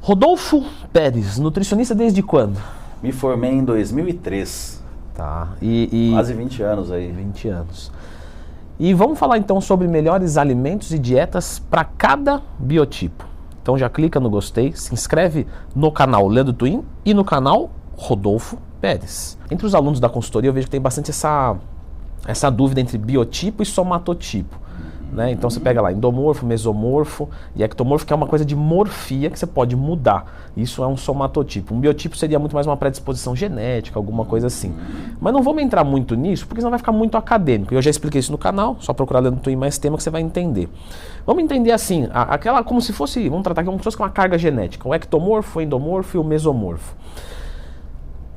Rodolfo Pérez, nutricionista desde quando? Me formei em 2003. Tá. Quase 20 anos aí. 20 anos. E vamos falar então sobre melhores alimentos e dietas para cada biotipo. Então já clica no gostei, se inscreve no canal Leandro Twin e no canal Rodolfo Pérez. Entre os alunos da consultoria eu vejo que tem bastante essa dúvida entre biotipo e somatotipo. Né? Então você pega lá endomorfo, mesomorfo e ectomorfo, que é uma coisa de morfia que você pode mudar. Isso é um somatotipo. Um biotipo seria muito mais uma predisposição genética, alguma coisa assim. Mas não vamos entrar muito nisso, porque senão vai ficar muito acadêmico. Eu já expliquei isso no canal, só procurar Leandro Twin mais tema que você vai entender. Vamos entender assim, aquela como se fosse, vamos tratar aqui como se fosse uma carga genética, o ectomorfo, o endomorfo e o mesomorfo.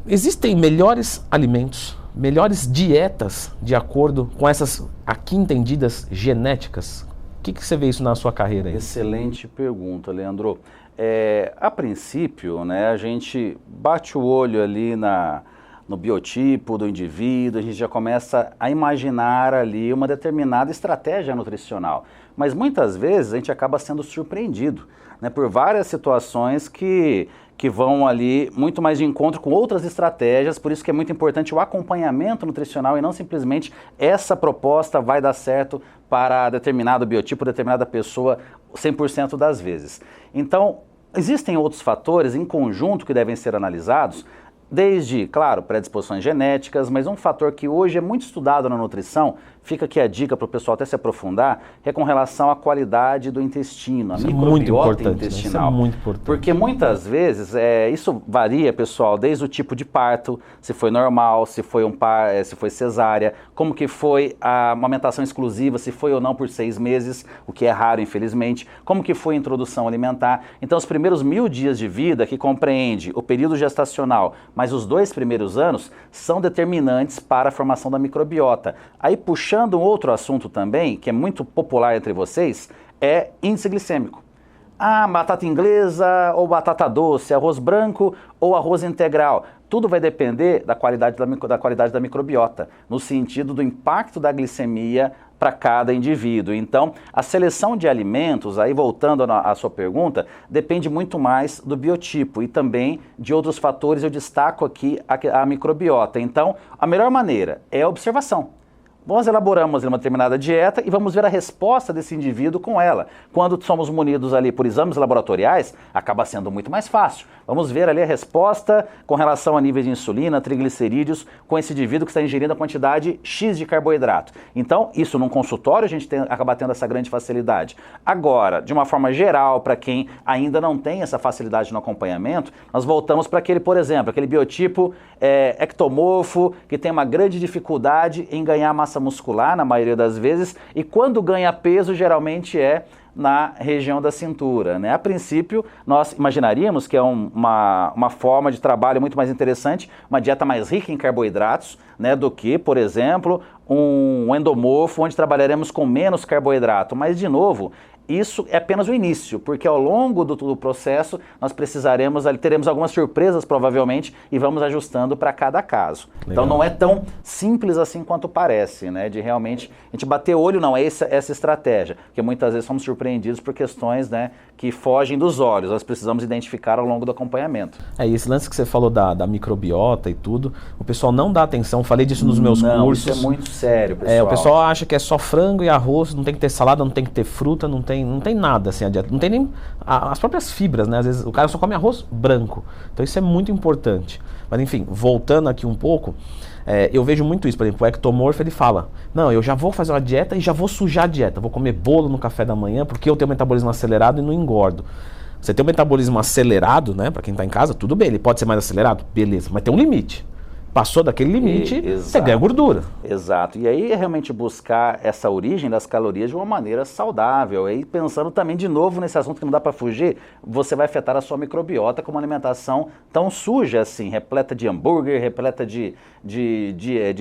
Existem melhores alimentos, melhores dietas de acordo com essas aqui entendidas genéticas? O que você vê isso na sua carreira aí? Excelente pergunta, Leandro. A princípio, né, a gente bate o olho ali no biotipo do indivíduo, a gente já começa a imaginar ali uma determinada estratégia nutricional. Mas muitas vezes a gente acaba sendo surpreendido, né, por várias situações que vão ali muito mais de encontro com outras estratégias, por isso que é muito importante o acompanhamento nutricional e não simplesmente essa proposta vai dar certo para determinado biotipo, determinada pessoa 100% das vezes. Então, existem outros fatores em conjunto que devem ser analisados, desde, claro, predisposições genéticas, mas um fator que hoje é muito estudado na nutrição, fica aqui a dica para o pessoal até se aprofundar, é com relação à qualidade do intestino, a microbiota intestinal. Isso é muito importante. Porque muitas vezes, isso varia, pessoal, desde o tipo de parto, se foi normal, se foi se foi cesárea, como que foi a amamentação exclusiva, se foi ou não por 6 meses, o que é raro, infelizmente, como que foi a introdução alimentar. Então, os primeiros 1000 dias de vida, que compreende o período gestacional, mas os 2 primeiros anos são determinantes para a formação da microbiota. Aí, puxando um outro assunto também, que é muito popular entre vocês, é índice glicêmico. Batata inglesa ou batata doce, arroz branco ou arroz integral. Tudo vai depender da qualidade da microbiota, no sentido do impacto da glicemia para cada indivíduo. Então, a seleção de alimentos, aí voltando à sua pergunta, depende muito mais do biotipo e também de outros fatores. Eu destaco aqui a microbiota. Então, a melhor maneira é a observação. Nós elaboramos uma determinada dieta e vamos ver a resposta desse indivíduo com ela. Quando somos munidos ali por exames laboratoriais, acaba sendo muito mais fácil. Vamos ver ali a resposta com relação a níveis de insulina, triglicerídeos, com esse indivíduo que está ingerindo a quantidade X de carboidrato. Então, isso num consultório a gente acaba tendo essa grande facilidade. Agora, de uma forma geral, para quem ainda não tem essa facilidade no acompanhamento, nós voltamos para aquele, por exemplo, aquele biotipo ectomorfo, que tem uma grande dificuldade em ganhar massa muscular, na maioria das vezes, e quando ganha peso, geralmente é na região da cintura, né? A princípio, nós imaginaríamos que é uma forma de trabalho muito mais interessante, uma dieta mais rica em carboidratos, né, do que, por exemplo, um endomorfo, onde trabalharemos com menos carboidrato. Mas, de novo, isso é apenas o início, porque ao longo do processo nós teremos algumas surpresas provavelmente e vamos ajustando para cada caso. Legal. Então não é tão simples assim quanto parece, né? De realmente a gente bater o olho, não é essa estratégia, porque muitas vezes somos surpreendidos por questões, né, que fogem dos olhos, nós precisamos identificar ao longo do acompanhamento. E esse lance que você falou da microbiota e tudo, o pessoal não dá atenção, falei disso nos meus cursos. Isso é muito sério, pessoal. O pessoal acha que é só frango e arroz, não tem que ter salada, não tem que ter fruta, não tem nada assim a dieta, não tem nem as próprias fibras, né? Às vezes o cara só come arroz branco, então isso é muito importante. Mas enfim, voltando aqui um pouco, eu vejo muito isso, por exemplo, o ectomorfo ele fala, não, eu já vou fazer uma dieta e já vou sujar a dieta, vou comer bolo no café da manhã porque eu tenho metabolismo acelerado e não engordo. Você tem um metabolismo acelerado, né? Para quem está em casa, tudo bem, ele pode ser mais acelerado, beleza, mas tem um limite. Passou daquele limite, você ganha gordura. Exato. E aí é realmente buscar essa origem das calorias de uma maneira saudável. E pensando também de novo nesse assunto que não dá para fugir, você vai afetar a sua microbiota com uma alimentação tão suja assim, repleta de hambúrguer, repleta de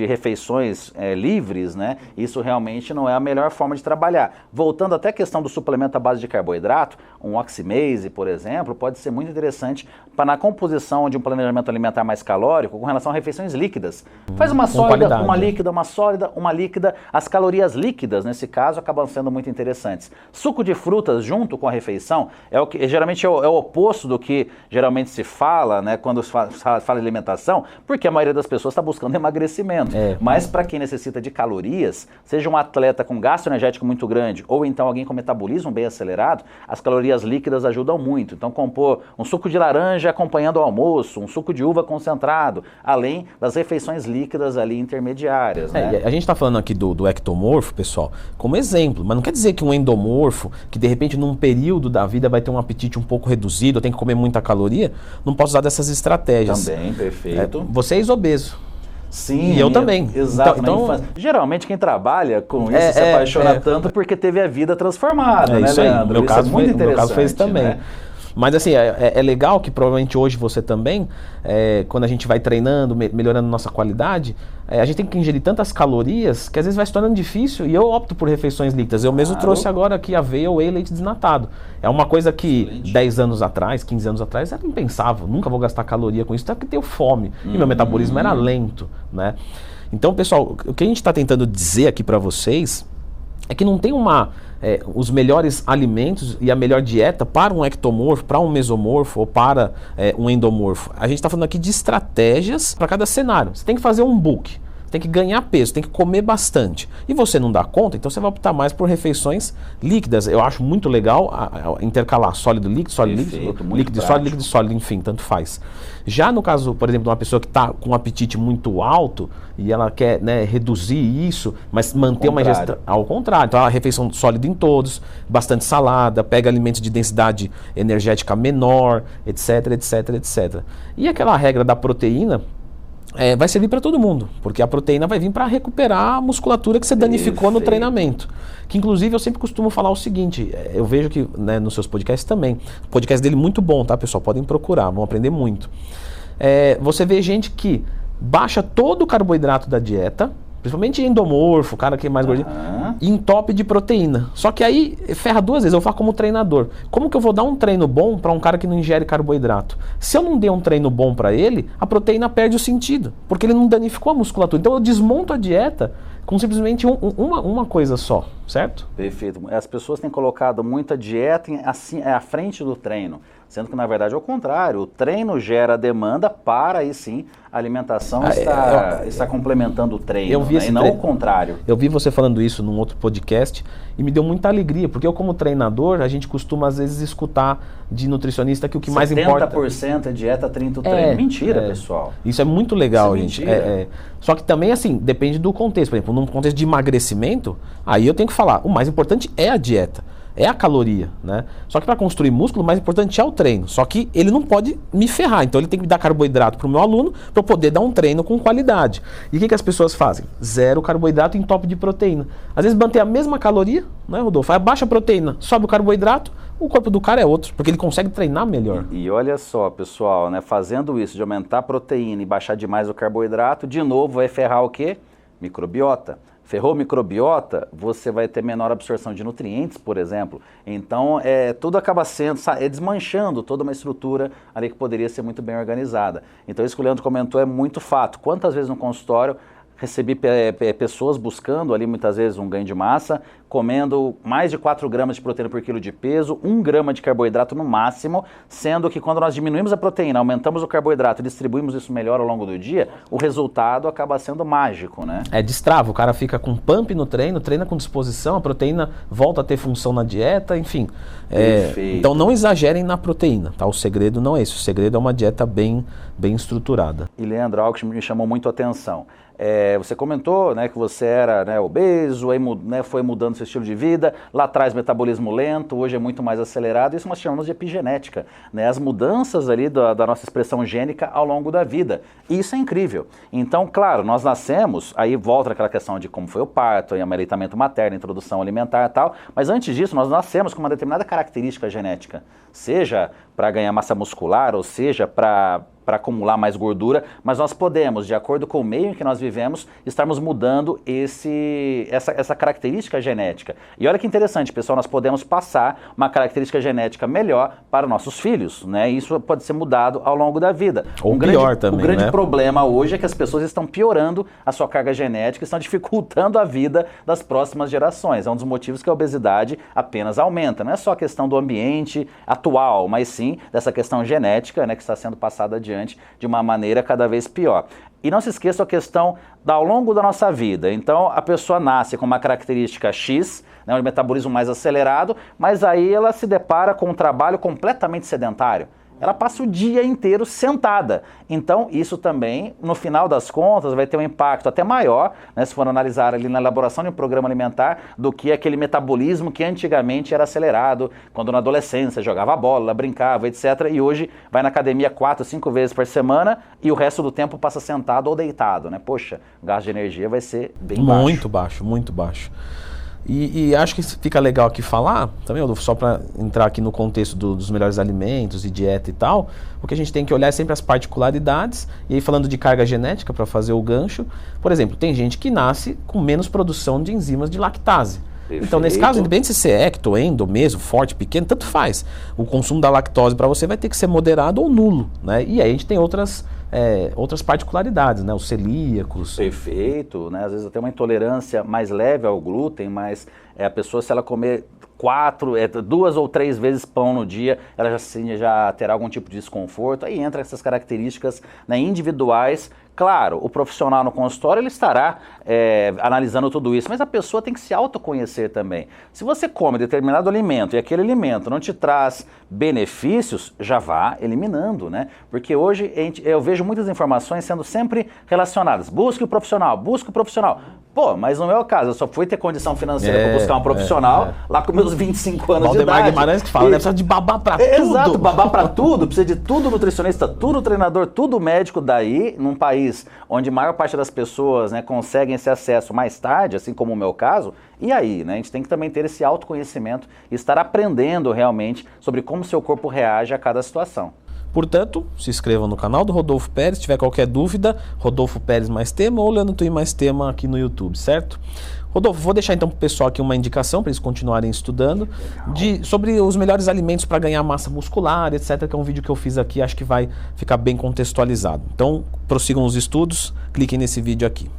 refeições livres, né? Isso realmente não é a melhor forma de trabalhar. Voltando até a questão do suplemento à base de carboidrato, um oximase, por exemplo, pode ser muito interessante para na composição de um planejamento alimentar mais calórico com relação à refeição refeições líquidas. Faz uma sólida, qualidade. uma líquida, uma sólida, uma líquida. As calorias líquidas, nesse caso, acabam sendo muito interessantes. Suco de frutas junto com a refeição é o que geralmente é o oposto do que geralmente se fala, né, quando se fala de alimentação, porque a maioria das pessoas está buscando emagrecimento. Mas para quem necessita de calorias, seja um atleta com gasto energético muito grande ou então alguém com metabolismo bem acelerado, as calorias líquidas ajudam muito. Então, compor um suco de laranja acompanhando o almoço, um suco de uva concentrado, além das refeições líquidas ali intermediárias. Né? A gente está falando aqui do ectomorfo, pessoal, como exemplo, mas não quer dizer que um endomorfo, que de repente num período da vida vai ter um apetite um pouco reduzido, tem que comer muita caloria, não posso usar dessas estratégias. Também, perfeito. Você é obeso. Sim, e eu também. Exato. Então, geralmente quem trabalha com isso se apaixona tanto porque teve a vida transformada, né, Leandro? Meu caso, muito interessante. Meu caso foi isso também. Né? Mas assim, é legal que provavelmente hoje você também, quando a gente vai treinando, melhorando nossa qualidade, a gente tem que ingerir tantas calorias que às vezes vai se tornando difícil e eu opto por refeições líquidas. Eu mesmo trouxe agora aqui aveia, whey, leite desnatado. É uma coisa que 10 anos atrás, 15 anos atrás, era impensável. Nunca vou gastar caloria com isso, até porque tenho fome. E meu metabolismo era lento, né? Então, pessoal, o que a gente está tentando dizer aqui para vocês é que não tem os melhores alimentos e a melhor dieta para um ectomorfo, para um mesomorfo ou para um endomorfo. A gente está falando aqui de estratégias para cada cenário. Você tem que fazer um book, tem que ganhar peso, tem que comer bastante. E você não dá conta, então você vai optar mais por refeições líquidas. Eu acho muito legal intercalar sólido, líquido, sólido, líquido, sólido, líquido, sólido, enfim, tanto faz. Já no caso, por exemplo, de uma pessoa que está com um apetite muito alto e ela quer, né, reduzir isso, mas manter uma ingestão ao contrário. Então, a refeição sólida em todos, bastante salada, pega alimentos de densidade energética menor, etc, etc, etc. E aquela regra da proteína, vai servir para todo mundo, porque a proteína vai vir para recuperar a musculatura que você danificou no treinamento. Que inclusive eu sempre costumo falar o seguinte, eu vejo que, né, nos seus podcasts também, o podcast dele é muito bom, tá, pessoal? Podem procurar, vão aprender muito. Você vê gente que baixa todo o carboidrato da dieta, principalmente endomorfo, o cara que é mais gordinho, e entope de proteína. Só que aí ferra duas vezes, eu falo como treinador. Como que eu vou dar um treino bom para um cara que não ingere carboidrato? Se eu não der um treino bom para ele, a proteína perde o sentido, porque ele não danificou a musculatura. Então eu desmonto a dieta com simplesmente uma coisa só, certo? Perfeito. As pessoas têm colocado muita dieta assim, à frente do treino, sendo que na verdade é o contrário. O treino gera demanda para aí sim a alimentação está complementando o treino, né? E não o contrário. Eu vi você falando isso num outro podcast e me deu muita alegria, porque eu como treinador, a gente costuma às vezes escutar de nutricionista que o que mais importa... 70% é dieta, 30% o treino. Mentira, pessoal. Isso é muito legal, gente. Só que também, assim, depende do contexto. Por exemplo, num contexto de emagrecimento, aí eu tenho que falar, o mais importante é a dieta. É a caloria, né? Só que para construir músculo, o mais importante é o treino. Só que ele não pode me ferrar, então ele tem que me dar carboidrato para o meu aluno para eu poder dar um treino com qualidade. E o que as pessoas fazem? Zero carboidrato em top de proteína. Às vezes mantém a mesma caloria, né, Rodolfo? Aí baixa a proteína, sobe o carboidrato, o corpo do cara é outro, porque ele consegue treinar melhor. E olha só, pessoal, né? Fazendo isso de aumentar a proteína e baixar demais o carboidrato, de novo vai ferrar o quê? Microbiota. Ferrou microbiota, você vai ter menor absorção de nutrientes, por exemplo. Então, tudo acaba sendo, desmanchando toda uma estrutura ali que poderia ser muito bem organizada. Então, isso que o Leandro comentou é muito fato. Quantas vezes no consultório recebi pessoas buscando ali muitas vezes um ganho de massa, comendo mais de 4 gramas de proteína por quilo de peso, 1 grama de carboidrato no máximo, sendo que quando nós diminuímos a proteína, aumentamos o carboidrato e distribuímos isso melhor ao longo do dia, o resultado acaba sendo mágico, né? Destrava, o cara fica com pump no treino, treina com disposição, a proteína volta a ter função na dieta, enfim. Então não exagerem na proteína, tá? O segredo não é esse, o segredo é uma dieta bem estruturada. E Leandro, algo que me chamou muito a atenção. Você comentou, né, que você era, né, obeso, aí, né, foi mudando seu estilo de vida, lá atrás metabolismo lento, hoje é muito mais acelerado, isso nós chamamos de epigenética, né, as mudanças ali da nossa expressão gênica ao longo da vida, e isso é incrível. Então, claro, nós nascemos, aí volta aquela questão de como foi o parto, aí aleitamento materno, introdução alimentar e tal, mas antes disso nós nascemos com uma determinada característica genética, seja para ganhar massa muscular, ou seja para para acumular mais gordura, mas nós podemos, de acordo com o meio em que nós vivemos, estarmos mudando essa característica genética. E olha que interessante, pessoal, nós podemos passar uma característica genética melhor para nossos filhos, né? Isso pode ser mudado ao longo da vida. Ou pior também, o grande né? problema hoje é que as pessoas estão piorando a sua carga genética, estão dificultando a vida das próximas gerações. É um dos motivos que a obesidade apenas aumenta. Não é só a questão do ambiente atual, mas sim dessa questão genética, né, que está sendo passada adiante de uma maneira cada vez pior. E não se esqueça a questão ao longo da nossa vida. Então, a pessoa nasce com uma característica X, né, um metabolismo mais acelerado, mas aí ela se depara com um trabalho completamente sedentário. Ela passa o dia inteiro sentada. Então, isso também, no final das contas, vai ter um impacto até maior, né, se for analisar ali na elaboração de um programa alimentar, do que aquele metabolismo que antigamente era acelerado, quando na adolescência jogava bola, brincava, etc. E hoje vai na academia 4, 5 vezes por semana e o resto do tempo passa sentado ou deitado, né? Poxa, o gasto de energia vai ser bem baixo. Muito baixo, muito baixo. E acho que fica legal aqui falar, também, só para entrar aqui no contexto dos melhores alimentos e dieta e tal, o que a gente tem que olhar é sempre as particularidades, e aí falando de carga genética, para fazer o gancho, por exemplo, tem gente que nasce com menos produção de enzimas de lactase. Perfeito. Então, nesse caso, independente se é ecto, endo, meso, forte, pequeno, tanto faz. O consumo da lactose para você vai ter que ser moderado ou nulo, né? E aí a gente tem outras particularidades, né? Os celíacos. Perfeito, né? Às vezes até uma intolerância mais leve ao glúten, mas a pessoa, se ela comer 2 ou 3 vezes pão no dia, ela já terá algum tipo de desconforto. Aí entra essas características, né, individuais. Claro, o profissional no consultório ele estará analisando tudo isso, mas a pessoa tem que se autoconhecer também. Se você come determinado alimento e aquele alimento não te traz benefícios, já vá eliminando, né? Porque hoje eu vejo muitas informações sendo sempre relacionadas. Busque o profissional, busque o profissional. Pô, mas no meu caso, eu só fui ter condição financeira para buscar um profissional lá com meus 25 anos de idade. Valdemar Guimarães que fala, né? Precisa de babá pra tudo. Exato, babá pra tudo, precisa de tudo nutricionista, tudo treinador, tudo médico. Daí, num país onde a maior parte das pessoas, né, conseguem esse acesso mais tarde, assim como o meu caso, e aí, né, a gente tem que também ter esse autoconhecimento e estar aprendendo realmente sobre como seu corpo reage a cada situação. Portanto, se inscreva no canal do Rodolfo Pérez. Se tiver qualquer dúvida, Rodolfo Pérez mais tema ou Leandro Twin mais tema aqui no YouTube, certo? Rodolfo, vou deixar então para o pessoal aqui uma indicação para eles continuarem estudando sobre os melhores alimentos para ganhar massa muscular, etc. Que é um vídeo que eu fiz aqui, acho que vai ficar bem contextualizado. Então, prossigam os estudos, cliquem nesse vídeo aqui.